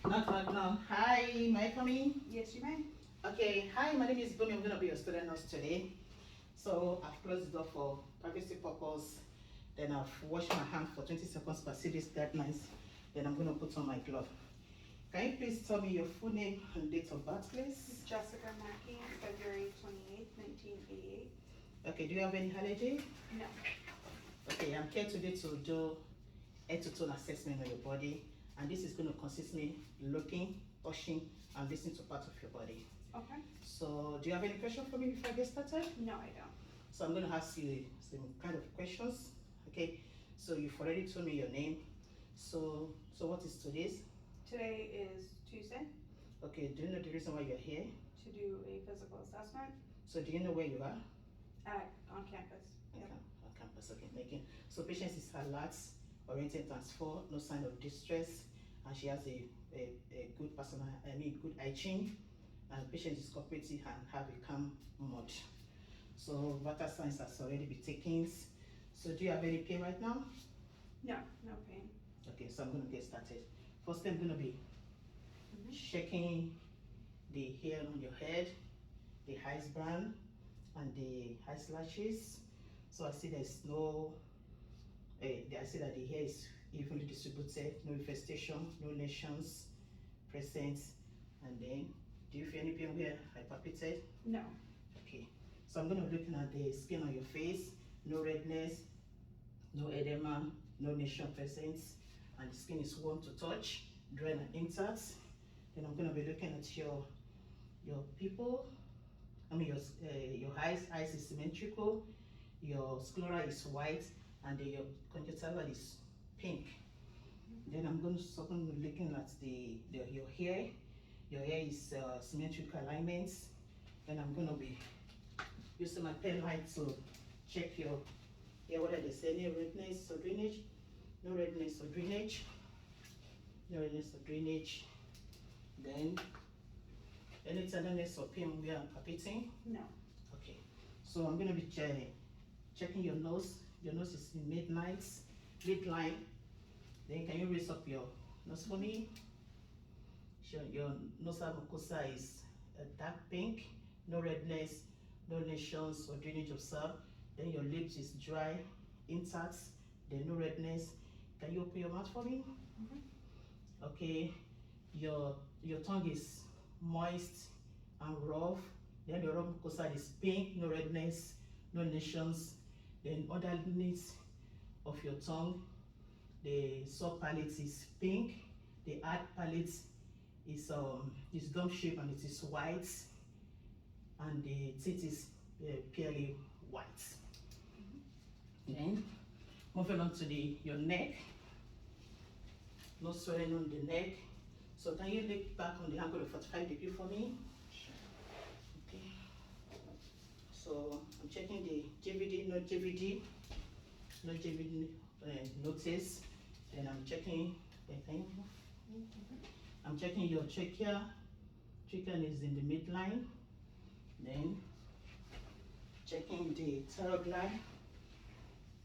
Not right now. Hi, may I come in? Yes, you may. Okay, hi, my name is Bumi. I'm going to be your student nurse today. So I've closed the door for privacy purpose. Then I've washed my hand for 20 seconds per see this that nice. Then I'm going to put on my glove. Can you please tell me your full name and date of birth, please? Jessica Mackey, February 28th, 1988. Okay, do you have any allergy? No. Okay, I'm here today to do head to toe assessment on your body, and this is going to consist me looking, touching, and listening to parts of your body. Okay. So, do you have any question for me before I get started? No, I don't. So I'm going to ask you some kind of questions. Okay. So you've already told me your name. So what is today's? Today is Tuesday Okay. Do you know the reason why you're here? to do a physical assessment So do you know where you are? on campus. Okay. On campus. Okay. Making. So patient is alert, oriented, transfer, no sign of distress, and she has a good personal, good hygiene, and patient is cooperative and have a calm mood. So vital signs has already been taken. So do you have any pain right now? No, no pain. Okay, so I'm going to get started. First thing I'm going to be checking the hair on your head, the eyes band, and the eyes lashes. So I see there's no, I see that the hair is evenly distributed, no infestation, no lesions present. And then, do you feel any pain where I palpated? No. Okay, so I'm going to be looking at the skin on your face, no redness, no edema, no lesion present, and the skin is warm to touch, dry and intact. Then I'm going to be looking at your pupil. Your eyes is symmetrical, your sclera is white, and then your conjunctiva is pink. Then I'm going to start looking at your hair. Your hair is symmetrical alignments. Then I'm going to be using my pen light to check your hair whether there's any redness or drainage. No redness or drainage. No redness or drainage. Then any tenderness or pain where I'm palpating? No. Okay. So I'm going to be checking your nose. Your nose is in midline. Then can you raise up your nose for me? Sure. Your nasal mucosa is dark pink. No redness, no lesions or drainage observed. Then your lips is dry, intact. Then no redness. Can you open your mouth for me? Okay. Your tongue is moist and rough. Then the oral mucosa is pink, no redness, no lesions. Then underneath of your tongue, the sub palate is pink. The hard palate is dome shape and it is white, and the teeth is purely white. Then moving on to your neck. No swelling on the neck. So can you look back on the angle of 45 degrees for me? Okay. So I'm checking the JVD, no JVD notice. Then I'm checking the thing. I'm checking your trachea. Trachea is in the midline. Then checking the thyroid gland.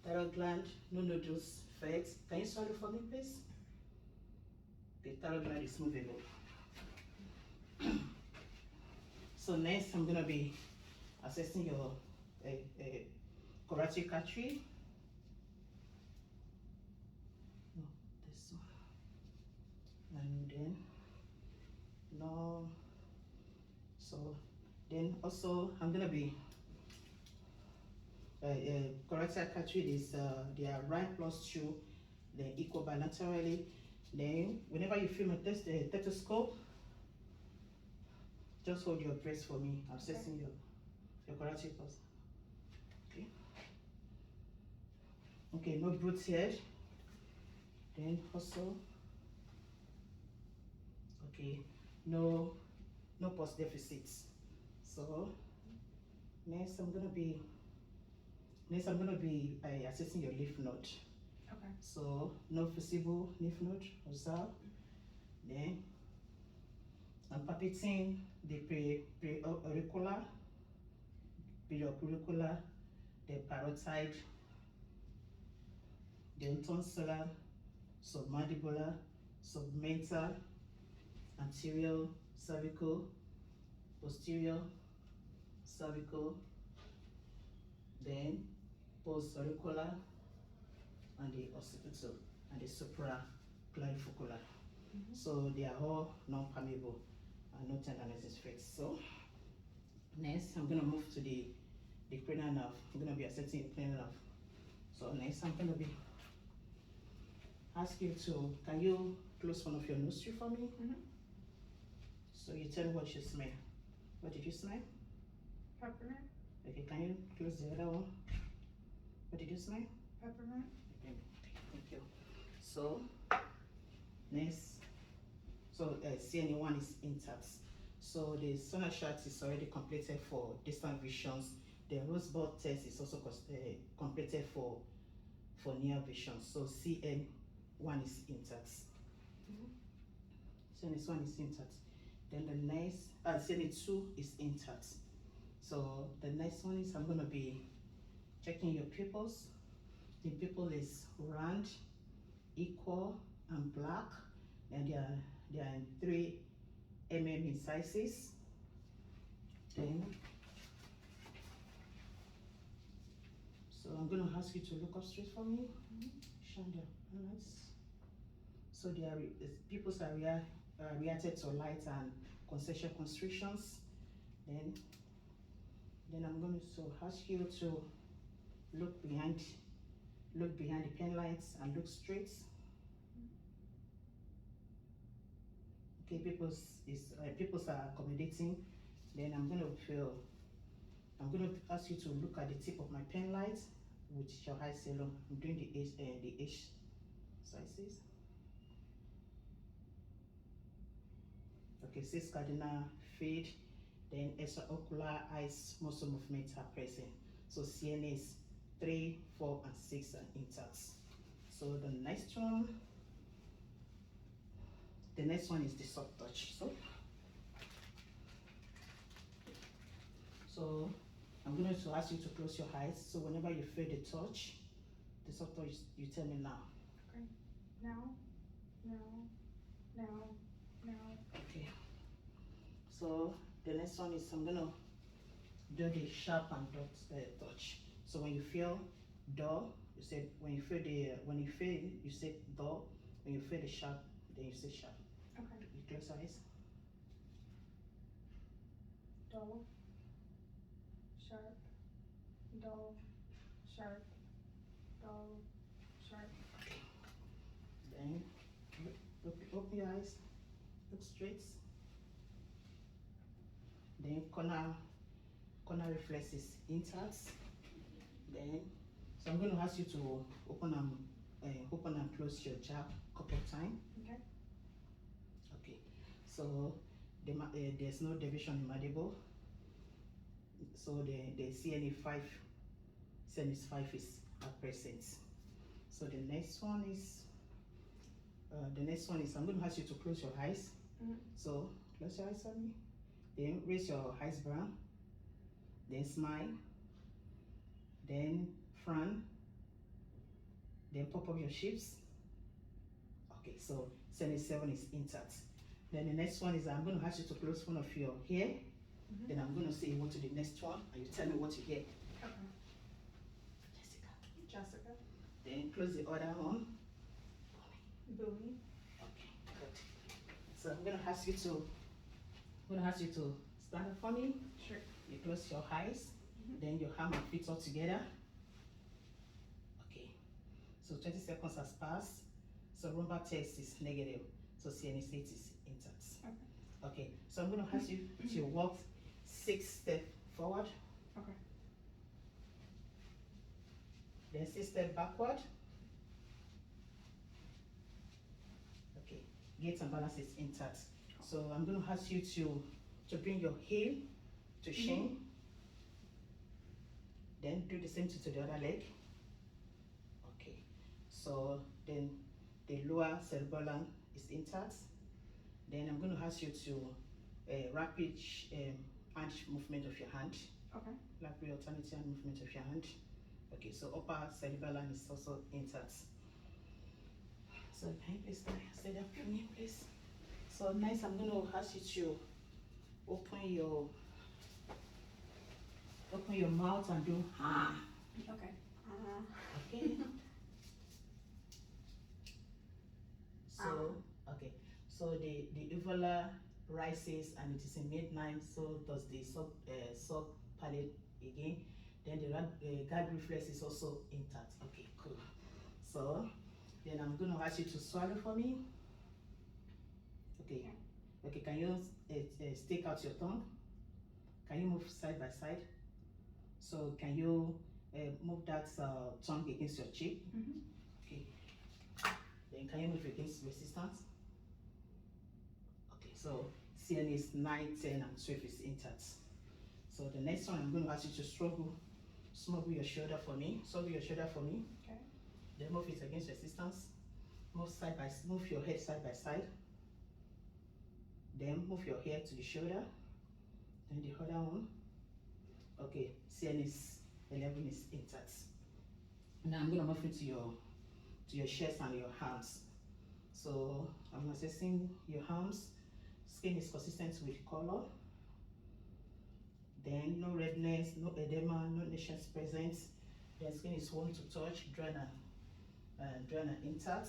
Thyroid gland, no nodules, effects. Can you swallow for me, please? The thyroid gland is movable. So next, I'm gonna be assessing your carotid artery. No, this one. And then no. So then also I'm gonna be carotid artery is they are right plus two, they're equal bilaterally. Then whenever you feel my stethoscope, just hold your breath for me. I'm assessing your carotid pulse. Okay. Okay, no bruise here. Then also, okay, no pulse deficits. So next I'm gonna be assessing your lymph node. Okay. So no visible lymph node observed. Then I'm palpating the preauricular, the parotid, then tonsillar, submandibular, submental, anterior cervical, posterior cervical, then post-auricular, and the occipital, and the supraclavicular. So they are all non-permeable and no tenderness is fixed. So next, I'm gonna move to the cranial nerve. I'm gonna be assessing the cranial nerve. So next, I'm gonna be ask you to, can you close one of your nostrils for me? So you tell me what you smell. What did you smell? Peppermint. Okay, can you close the other one? What did you smell? Peppermint. Okay, thank you. So next, so CNE1 is intact. So the sonar chart is already completed for distant visions. The Rosebud test is also completed for near vision. So CN1 is intact. CN1 is intact. Then the next, CN2 is intact. So the next one is I'm gonna be checking your pupils. The pupil is round, equal, and black, and they are in 3 mm in sizes. Then, so I'm gonna ask you to look up straight for me. Shine your highlights. So their pupils are reacted to light and concentric constrictions. Then I'm going to ask you to look behind the pen lights and look straight. Okay, pupils are accommodating. Then I'm going to ask you to look at the tip of my pen light with your eyes alone. I'm doing the H sizes. Okay, 6 cardinal fade, then extraocular eyes muscle movements are present. So CNS 3, 4, and 6 are intact. So the next one is the soft touch. So I'm going to ask you to close your eyes. So whenever you feel the touch, the soft touch, you tell me now. Okay. Now. Okay. So the next one is I'm gonna do the sharp and dot touch. So when you feel dull, you say when you feel you say dull. When you feel the sharp, then you say sharp. Okay. You close your eyes. Dull. Sharp. Dull. Sharp. Dull. Sharp. Then open your eyes. Look straight. Then corner reflexes intact. Then, so I'm going to ask you to open and close your jaw a couple of times. Okay. Okay. So there's no deviation in mandible. So the CNE5 is at present. So the next one is I'm going to ask you to close your eyes. So close your eyes on me. Then raise your eyes brown. Then smile. Then frown. Then pop up your hips. Okay, so CNE7 is intact. Then the next one is I'm going to ask you to close one of your hair. Then I'm going to say what to the next one, and you tell me what you hear. Okay. Jessica. Then close the other one. Bowie. Okay, good. So I'm going to ask you to stand up for me. Sure. You close your eyes. Then your hand and feet all together. Okay. So 20 seconds has passed. So rumba test is negative. So CNS8 is intact. Okay. So I'm going to ask you to walk 6 steps forward. Okay. Then 6 steps backward. Okay. Gait and balance is intact. So I'm going to ask you to bring your heel to shin. Then do the same thing to the other leg. Okay. So then the lower cerebellum is intact. Then I'm going to ask you to rapid hand movement of your hand. Okay. Rapid alternating hand movement of your hand. Okay. So upper cerebellum is also intact. So can you please stay up for me, please? So next I'm going to ask you to open your mouth and do Okay. okay. So okay. So the uvula rises and it is in midnight. So does the sub palate again. Then the gag reflex is also intact. Okay, cool. So then I'm going to ask you to swallow for me. Okay. Okay. Can you stick out your tongue? Can you move side by side? So can you move that tongue against your cheek? Okay. Then can you move against resistance? Okay. So CN is 9, 10, and 12 is intact. So the next one, I'm going to ask you to smuggle your shoulder for me. Smuggle your shoulder for me. Okay. Then move it against resistance. Move your head side by side. Then move your hair to the shoulder. Then the other one. Okay, CN is 11 is intact. Now I'm going to move into your chest and your arms. So I'm assessing your arms. Skin is consistent with color. Then no redness, no edema, no lesions present. The skin is warm to touch, dry and intact.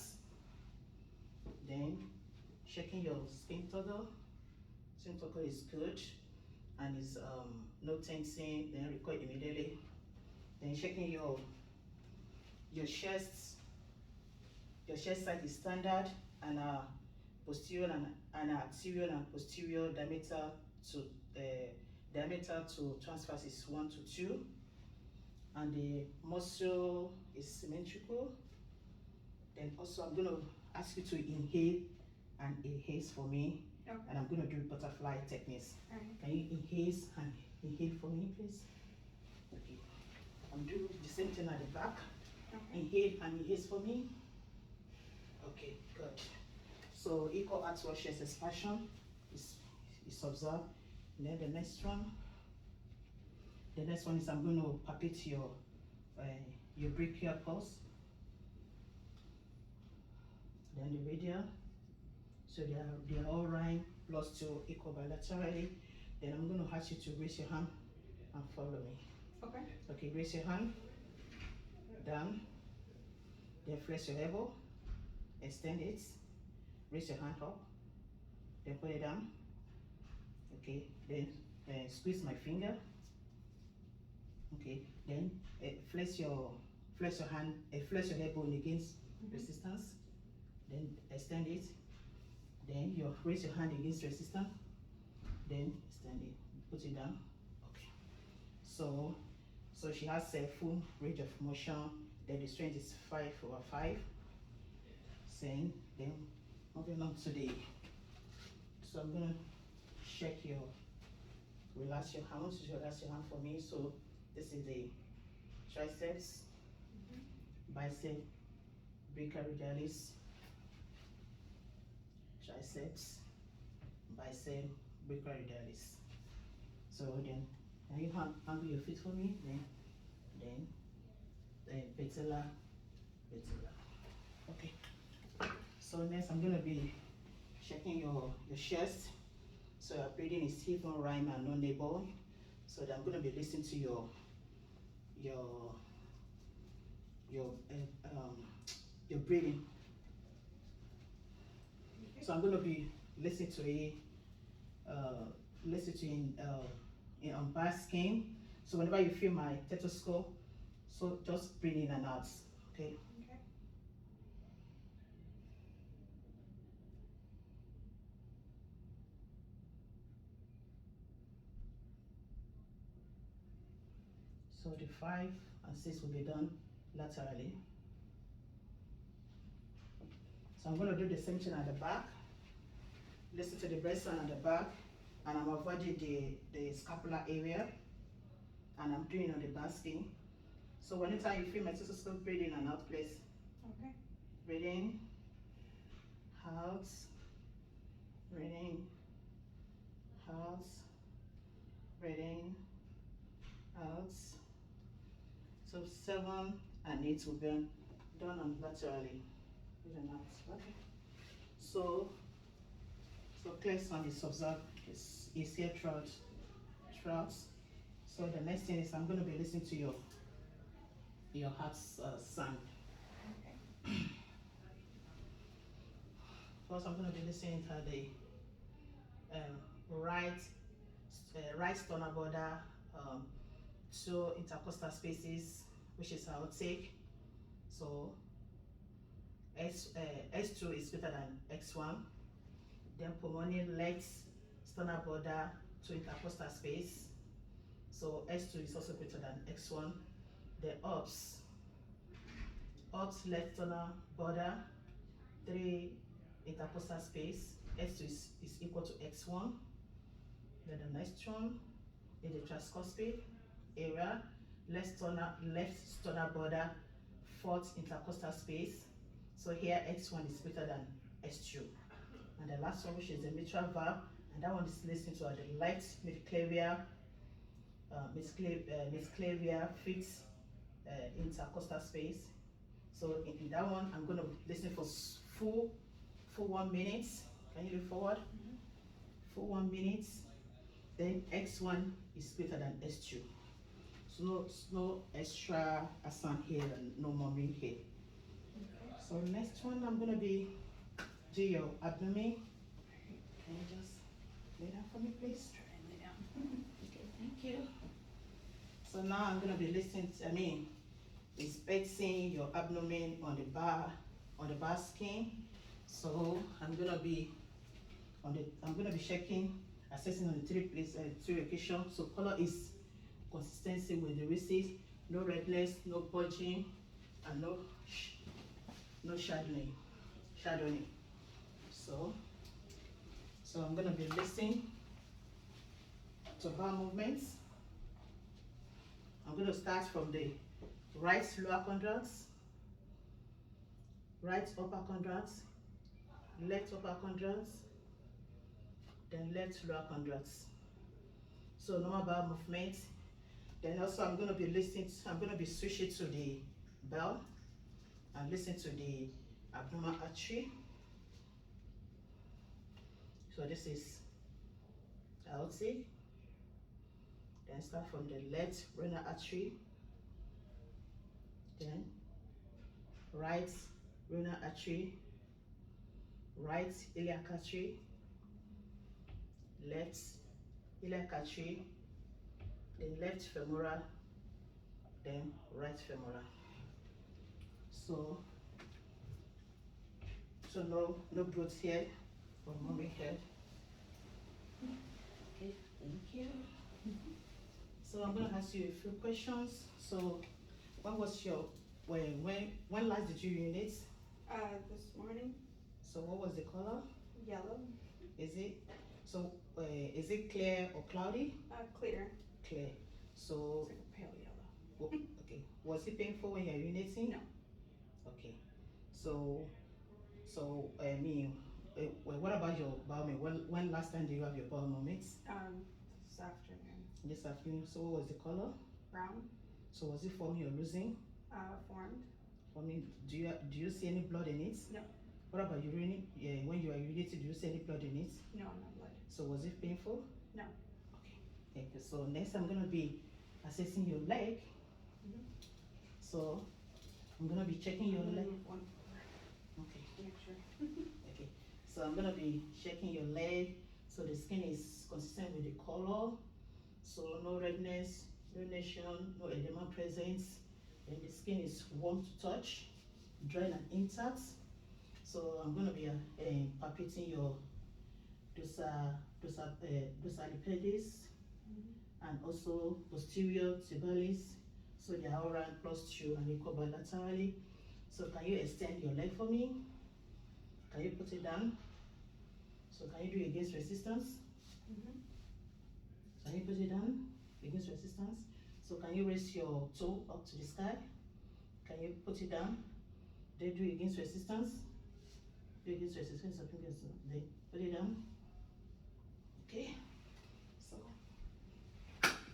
Then checking your skin toggle. Skin toggle is good and is no tensing. Then record immediately. Then checking your chest. Your chest size is standard and posterior and anterior and posterior diameter to transverse is 1 to 2, and the muscle is symmetrical. Then also I'm going to ask you to inhale and exhale for me. Okay. And I'm going to do butterfly techniques. Alright. Can you inhale and exhale for me, please? Okay. I'm doing the same thing at the back. Okay. Inhale and exhale for me. Okay, good. So equal outward chest expansion is observed. And then the next one is I'm going to palpate your brachial pulse. Then the radial. So they are all right, +2 equal bilaterally. Then I'm going to ask you to raise your hand and follow me. Okay. Okay, raise your hand down. Then flex your elbow. Extend it. Raise your hand up. Then put it down. Okay. Then squeeze my finger. Okay. Then flex your hand. Flex your elbow against resistance. Then extend it. Then you raise your hand against resistance. Then extend it. Put it down. Okay. So she has a full range of motion. Then the strength is 5/5. Then moving on to so I'm gonna check relax your hand. So relax your hand for me. So this is the triceps, bicep, brachioradialis, triceps, bicep, brachioradialis. So then you angle your feet for me. Then patella. Okay. So next I'm going to be checking your chest. So your breathing is even rhyme and no neighbor. So that I'm going to be listening to your breathing. So I'm going to be listening to in umpire skin. So whenever you feel my stethoscope, so just breathe in and out. Okay. Okay. So the 5 and 6 will be done laterally. So I'm going to do the same thing at the back. Listen to the breast and at the back, and I'm avoiding the scapular area, and I'm doing on the back skin. So anytime you feel my stethoscope, breathe in and out, please. Okay. Breathe in, out, breathe in, out, breathe in, out. So 7 and 8 will be done on laterally. Breathe in, out. Okay. So So clear sound is observed, is here throughout. So the next thing is I'm going to be listening to your heart's sound. Okay. First, I'm going to be listening to the right sternal border, 2 intercostal spaces, which is aortic. So S2 is greater than X1. Then pulmonary left sternal border, 2 intercostal space. So S2 is also greater than X1. The OPS left sternal border, 3 intercostal space. S2 is equal to X1. Then the next one is the tricuspid area, left sternal border, 4th intercostal space. So here X1 is greater than S2. And the last one, which is the mitral valve, and that one is listening to the left midclavian, 5th intercostal space. So in that one, I'm going to listen for full 1 minute. Can you look forward? For 1 minute. Then X1 is greater than S2. So no extra sound here and no murmuring here. Okay. So next one, I'm going to be do your abdomen. Can you just lay down for me, please? Try and lay down. Okay, thank you. So now I'm going to be listening to, inspecting your abdomen on the bar skin. So I'm going to be checking, assessing on the 3 locations. So color is consistency with the receipt, no redness, no bulging, and no shadowing. So I'm going to be listening to bowel movements. I'm going to start from the right lower quadrants, right upper quadrants, left upper quadrants, then left lower quadrants. So normal bowel movement. Then also I'm going to be switching to the bell and listen to the abdominal artery. So this is aortic. Then start from the left renal artery, then right renal artery, right iliac artery, left iliac artery, then left femoral, then right femoral. So no growth here or moving head. Okay, thank you. So I'm going to ask you a few questions. So when last did you urinate? This morning, So what was the color? yellow, Is it clear or cloudy? clear. Clear. It's So like a pale yellow. okay. Was it painful when you're urinating? No. Okay. So what about your bowel movement? When last time did you have your bowel movements? This afternoon, This afternoon. So what was the color? brown, So was it forming or losing? formed. Forming. Do you see any blood in it? No. What about urine? Yeah, when you are urinating, do you see any blood in it? No, no blood. So was it painful? No. Okay. Thank you. So next I'm gonna be assessing your leg. Mhm. So I'm gonna be checking your leg. Move one Okay. to make sure. Okay. So I'm gonna be checking your leg. So the skin is consistent with the color. So no redness, urination, no edema present. And the skin is warm to touch, dry and intact. So I'm gonna be palpating your dorsal and also posterior tibialis. So they are all round plus 2 and equal bilaterally. So can you extend your leg for me? Can you put it down? So can you do it against resistance? Can you put it down against resistance? So can you raise your toe up to the sky? Can you put it down? Do you do it against resistance? Do it against resistance. I think it's they put it down. Okay. So,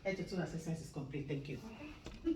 82 assessment is complete. Thank you. Okay.